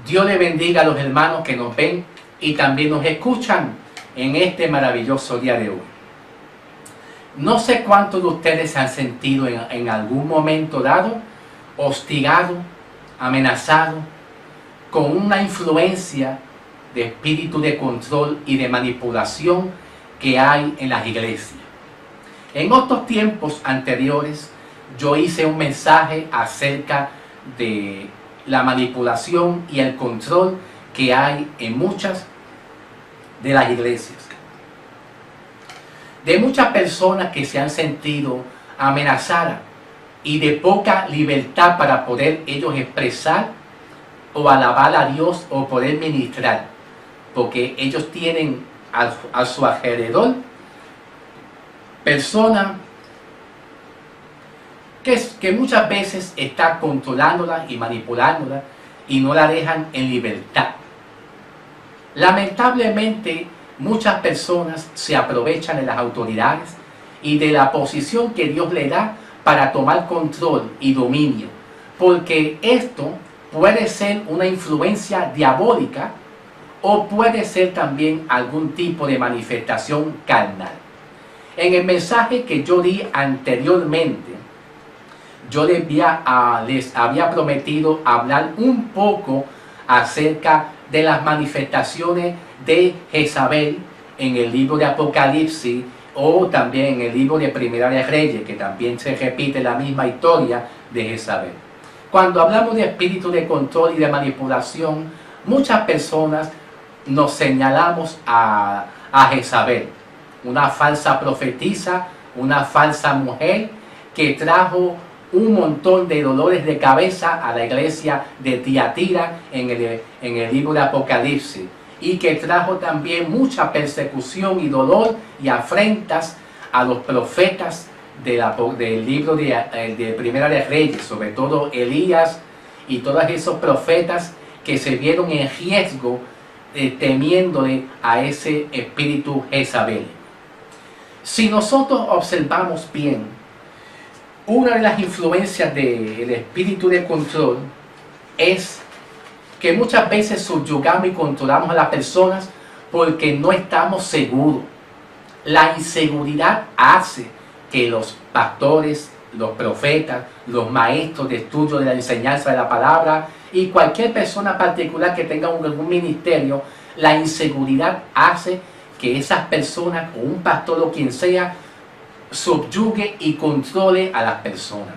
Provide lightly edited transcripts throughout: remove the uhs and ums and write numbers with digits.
Dios le bendiga a los hermanos que nos ven y también nos escuchan en este maravilloso día de hoy. No sé cuántos de ustedes se han sentido en algún momento dado hostigado, amenazado, con una influencia de espíritu de control y de manipulación que hay en las iglesias. En otros tiempos anteriores, yo hice un mensaje acerca de la manipulación y el control que hay en muchas de las iglesias. De muchas personas que se han sentido amenazadas y de poca libertad para poder ellos expresar o alabar a Dios o poder ministrar, porque ellos tienen a su alrededor personas que muchas veces están controlándola y manipulándola y no la dejan en libertad. Lamentablemente, muchas personas se aprovechan de las autoridades y de la posición que Dios le da para tomar control y dominio, porque esto puede ser una influencia diabólica o puede ser también algún tipo de manifestación carnal. En el mensaje que yo di anteriormente, yo les había prometido hablar un poco acerca de las manifestaciones de Jezabel en el libro de Apocalipsis o también en el libro de Primera de Reyes, que también se repite la misma historia de Jezabel. Cuando hablamos de espíritu de control y de manipulación, muchas personas nos señalamos a Jezabel, una falsa profetisa, una falsa mujer que trajo un montón de dolores de cabeza a la iglesia de Tiatira en el libro de Apocalipsis, y que trajo también mucha persecución y dolor y afrentas a los profetas del libro de Primera de Reyes, sobre todo Elías y todos esos profetas que se vieron en riesgo temiéndole a ese espíritu Jezabel. Si nosotros observamos bien, una de las influencias del espíritu de control es que muchas veces subyugamos y controlamos a las personas porque no estamos seguros. La inseguridad hace que los pastores, los profetas, los maestros de estudio de la enseñanza de la palabra y cualquier persona particular que tenga algún ministerio, la inseguridad hace que esas personas o un pastor o quien sea subyugue y controle a las personas.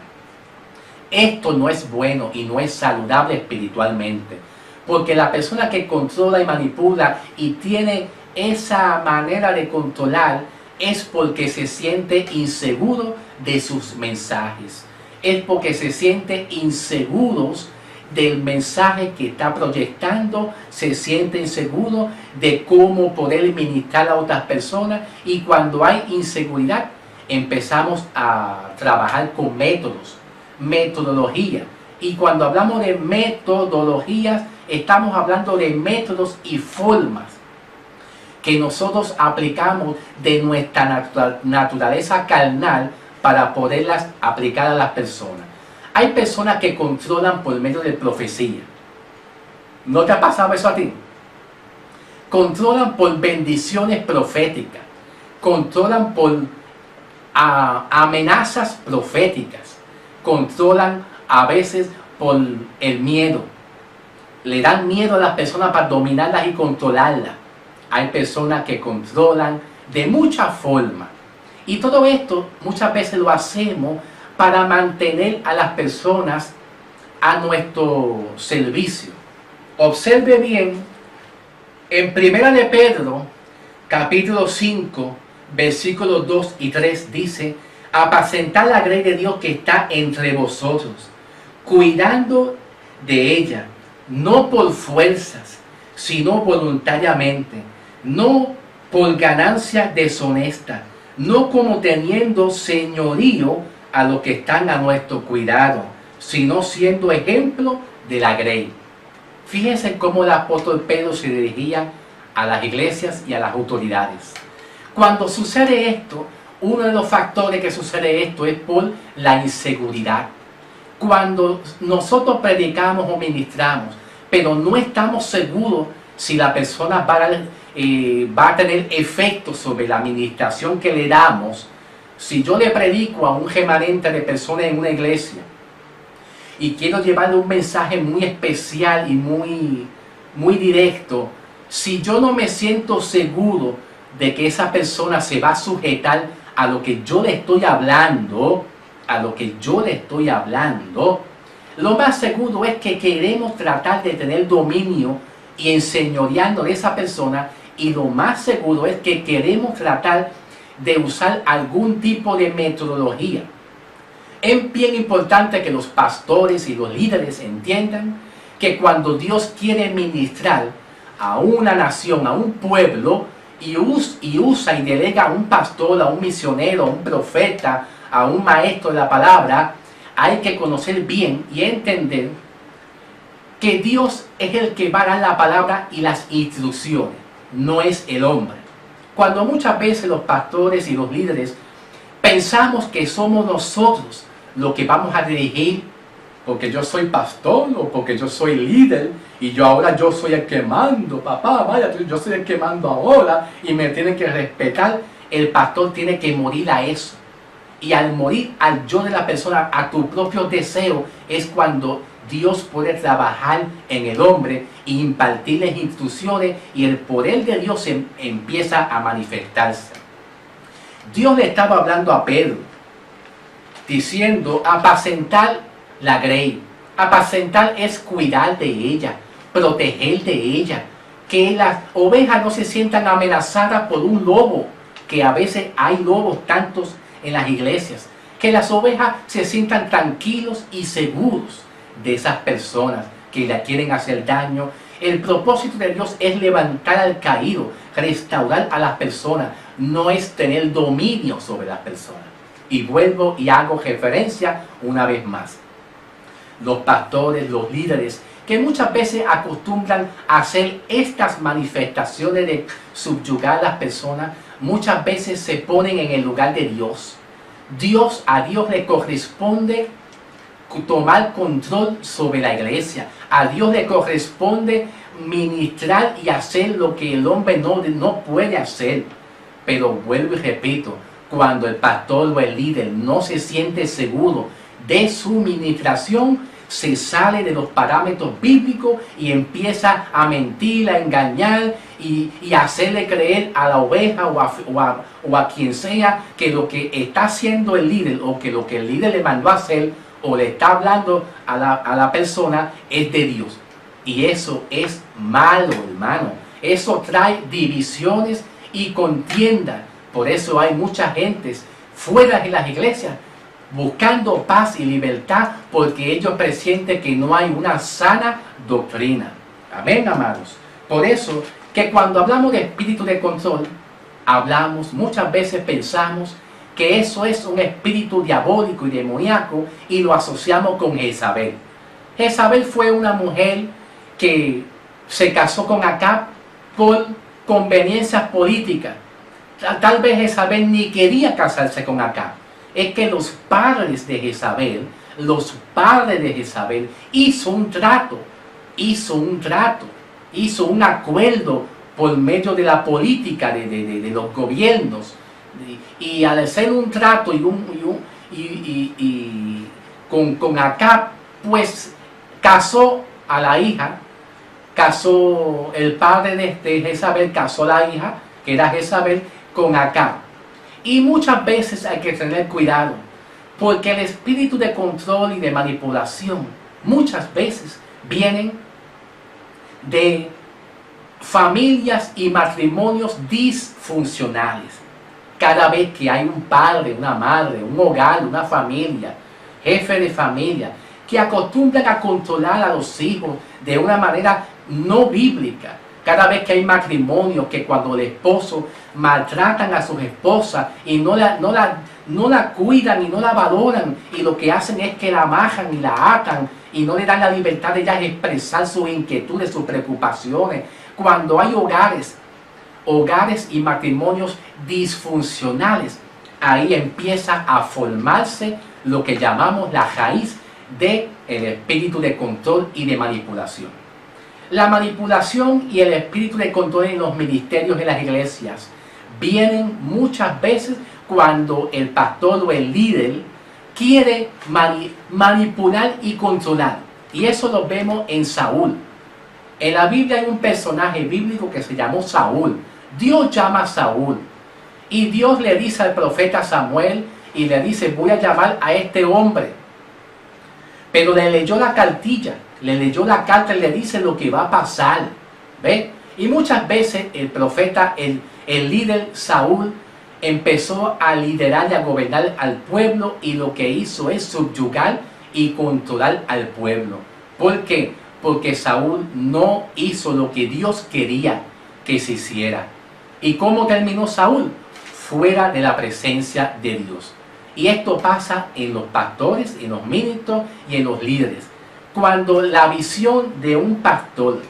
Esto no es bueno y no es saludable espiritualmente, porque la persona que controla y manipula y tiene esa manera de controlar es porque se siente inseguro de sus mensajes, es porque se siente inseguros del mensaje que está proyectando, se siente inseguro de cómo poder ministrar a otras personas, y cuando hay inseguridad empezamos a trabajar con métodos, metodología, y cuando hablamos de metodologías estamos hablando de métodos y formas que nosotros aplicamos de nuestra naturaleza carnal para poderlas aplicar a las personas. Hay personas que controlan por medio de profecía. ¿No te ha pasado eso a ti? Controlan por bendiciones proféticas, controlan por amenazas proféticas, controlan a veces por el miedo. Le dan miedo a las personas para dominarlas y controlarlas. Hay personas que controlan de muchas formas. Y todo esto muchas veces lo hacemos para mantener a las personas a nuestro servicio. Observe bien, en Primera de Pedro, capítulo 5, versículos 2 y 3 dice: apacentad la grey de Dios que está entre vosotros, cuidando de ella, no por fuerzas, sino voluntariamente, no por ganancia deshonesta, no como teniendo señorío a los que están a nuestro cuidado, sino siendo ejemplo de la grey. Fíjense cómo el apóstol Pedro se dirigía a las iglesias y a las autoridades. Cuando sucede esto, uno de los factores que sucede esto es por la inseguridad. Cuando nosotros predicamos o ministramos, pero no estamos seguros si la persona va a tener efecto sobre la administración que le damos. Si yo le predico a un remanente de personas en una iglesia y quiero llevarle un mensaje muy especial y muy directo, si yo no me siento seguro de que esa persona se va a sujetar a lo que yo le estoy hablando, lo más seguro es que queremos tratar de tener dominio y enseñoreando de esa persona, y lo más seguro es que queremos tratar de usar algún tipo de metodología. Es bien importante que los pastores y los líderes entiendan que cuando Dios quiere ministrar a una nación, a un pueblo, y usa y delega a un pastor, a un misionero, a un profeta, a un maestro de la palabra, hay que conocer bien y entender que Dios es el que va a dar la palabra y las instrucciones, no es el hombre. Cuando muchas veces los pastores y los líderes pensamos que somos nosotros los que vamos a dirigir, porque yo soy pastor o porque yo soy líder y yo soy el que mando, papá, vaya, yo soy el que mando ahora y me tienen que respetar. El pastor tiene que morir a eso. Y al morir al yo de la persona, a tu propio deseo, es cuando Dios puede trabajar en el hombre e impartirles instrucciones, y el poder de Dios empieza a manifestarse. Dios le estaba hablando a Pedro, diciendo: apacentar la grey. Apacentar es cuidar de ella, proteger de ella, que las ovejas no se sientan amenazadas por un lobo, que a veces hay lobos tantos en las iglesias, que las ovejas se sientan tranquilos y seguros de esas personas que le quieren hacer daño. El propósito de Dios es levantar al caído, restaurar a las personas, no es tener dominio sobre las personas. Y vuelvo y hago referencia una vez más. Los pastores, los líderes, que muchas veces acostumbran a hacer estas manifestaciones de subyugar a las personas, muchas veces se ponen en el lugar de Dios. A Dios le corresponde tomar control sobre la iglesia. A Dios le corresponde ministrar y hacer lo que el hombre no puede hacer. Pero vuelvo y repito, cuando el pastor o el líder no se siente seguro de su ministración, se sale de los parámetros bíblicos y empieza a mentir, a engañar y hacerle creer a la oveja o a quien sea que lo que está haciendo el líder, o que lo que el líder le mandó a hacer o le está hablando a la persona, es de Dios. Y eso es malo, hermano. Eso trae divisiones y contienda. Por eso hay mucha gente fuera de las iglesias buscando paz y libertad, porque ellos presienten que no hay una sana doctrina. Amén, amados. Por eso que cuando hablamos de espíritu de control, muchas veces pensamos que eso es un espíritu diabólico y demoníaco, y lo asociamos con Jezabel. Jezabel fue una mujer que se casó con Acab por conveniencias políticas. Tal vez Jezabel ni quería casarse con Acab. Es que los padres de Jezabel hizo un acuerdo por medio de la política de los gobiernos, y al hacer un trato con Acab, pues casó a la hija, el padre de Jezabel casó a la hija, que era Jezabel, con Acab. Y muchas veces hay que tener cuidado, porque el espíritu de control y de manipulación muchas veces vienen de familias y matrimonios disfuncionales. Cada vez que hay un padre, una madre, un hogar, una familia, jefe de familia, que acostumbran a controlar a los hijos de una manera no bíblica. Cada vez que hay matrimonios que cuando el esposo maltratan a sus esposas y no la cuidan y no la valoran, y lo que hacen es que la amarran y la atan y no le dan la libertad de ellas expresar sus inquietudes, sus preocupaciones. Cuando hay hogares y matrimonios disfuncionales, ahí empieza a formarse lo que llamamos la raíz del espíritu de control y de manipulación. La manipulación y el espíritu de control en los ministerios de las iglesias vienen muchas veces cuando el pastor o el líder quiere manipular y controlar. Y eso lo vemos en Saúl. En la Biblia hay un personaje bíblico que se llamó Saúl. Dios llama a Saúl. Y Dios le dice al profeta Samuel y le dice, voy a llamar a este hombre. Pero le leyó la cartilla, le leyó la carta y le dice lo que va a pasar. ¿Ve? Y muchas veces el profeta, el líder Saúl, empezó a liderar y a gobernar al pueblo y lo que hizo es subyugar y controlar al pueblo. ¿Por qué? Porque Saúl no hizo lo que Dios quería que se hiciera. ¿Y cómo terminó Saúl? Fuera de la presencia de Dios. Y esto pasa en los pastores, en los ministros y en los líderes. Cuando la visión de un pastor,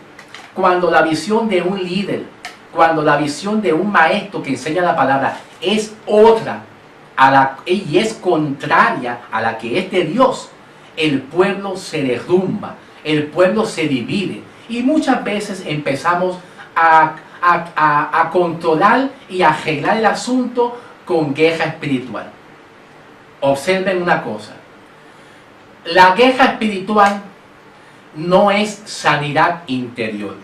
cuando la visión de un líder, cuando la visión de un maestro que enseña la palabra es otra y es contraria a la que es de Dios, el pueblo se derrumba, el pueblo se divide y muchas veces empezamos a controlar y a arreglar el asunto con guerra espiritual. Observen una cosa, la guerra espiritual no es sanidad interior.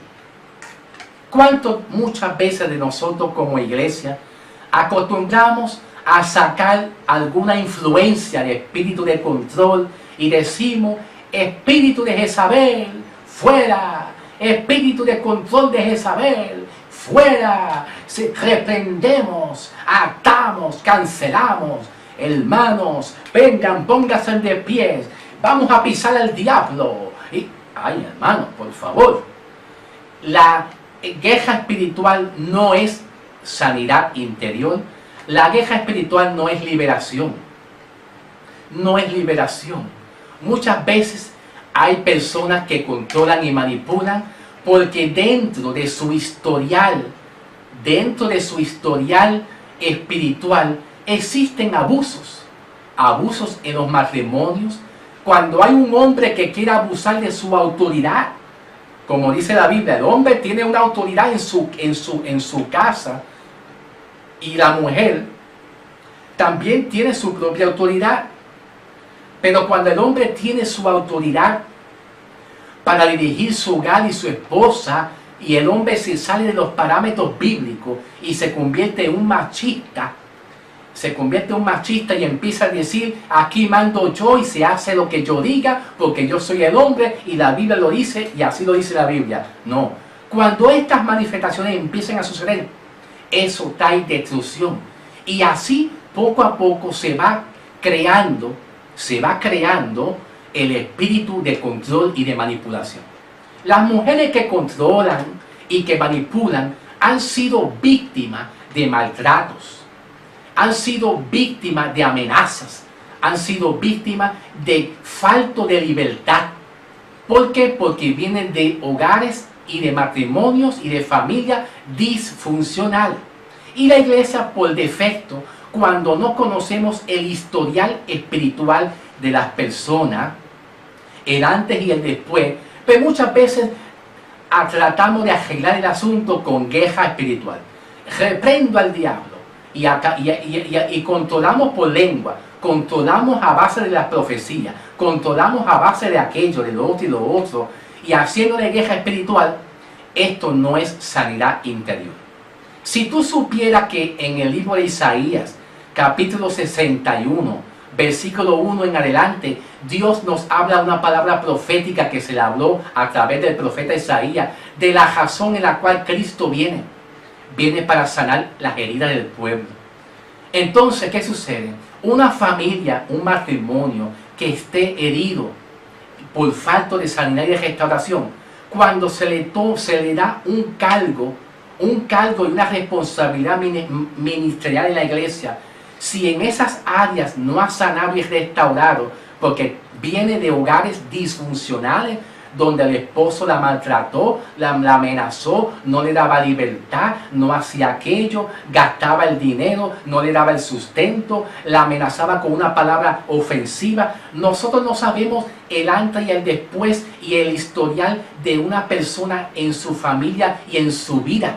¿Cuánto muchas veces de nosotros como iglesia acostumbramos a sacar alguna influencia de espíritu de control y decimos, espíritu de Jezabel, fuera, espíritu de control de Jezabel, fuera, reprendemos, atamos, cancelamos, hermanos, vengan, pónganse de pies, vamos a pisar al diablo. Y, ay hermanos, por favor, la guerra espiritual no es sanidad interior. La guerra espiritual no es liberación. No es liberación. Muchas veces hay personas que controlan y manipulan porque dentro de su historial espiritual existen abusos. Abusos en los matrimonios. Cuando hay un hombre que quiere abusar de su autoridad, como dice la Biblia, el hombre tiene una autoridad en su casa y la mujer también tiene su propia autoridad. Pero cuando el hombre tiene su autoridad para dirigir su hogar y su esposa, y el hombre se sale de los parámetros bíblicos y se convierte en un machista, y empieza a decir, aquí mando yo y se hace lo que yo diga porque yo soy el hombre y la Biblia lo dice y así lo dice la Biblia. No, cuando estas manifestaciones empiezan a suceder, eso trae destrucción y así poco a poco se va creando el espíritu de control y de manipulación. Las mujeres que controlan y que manipulan han sido víctimas de maltratos, han sido víctimas de amenazas, han sido víctimas de falta de libertad. ¿Por qué? Porque vienen de hogares y de matrimonios y de familias disfuncionales. Y la iglesia por defecto, cuando no conocemos el historial espiritual de las personas, el antes y el después, pues muchas veces tratamos de arreglar el asunto con guerra espiritual. Reprendo al diablo y controlamos por lengua, controlamos a base de la profecía, controlamos a base de aquello, de lo otro y lo otro, y haciéndole guerra espiritual. Esto no es sanidad interior. Si tú supieras que en el libro de Isaías, capítulo 61, versículo 1 en adelante, Dios nos habla una palabra profética que se le habló a través del profeta Isaías, de la razón en la cual Cristo viene para sanar las heridas del pueblo. Entonces, ¿qué sucede? Una familia, un matrimonio que esté herido por falta de sanidad y de restauración, cuando se le da un cargo y una responsabilidad ministerial en la iglesia, si en esas áreas no ha sanado y restaurado, porque viene de hogares disfuncionales, donde el esposo la maltrató, la amenazó, no le daba libertad, no hacía aquello, gastaba el dinero, no le daba el sustento, la amenazaba con una palabra ofensiva. Nosotros no sabemos el antes y el después y el historial de una persona en su familia y en su vida.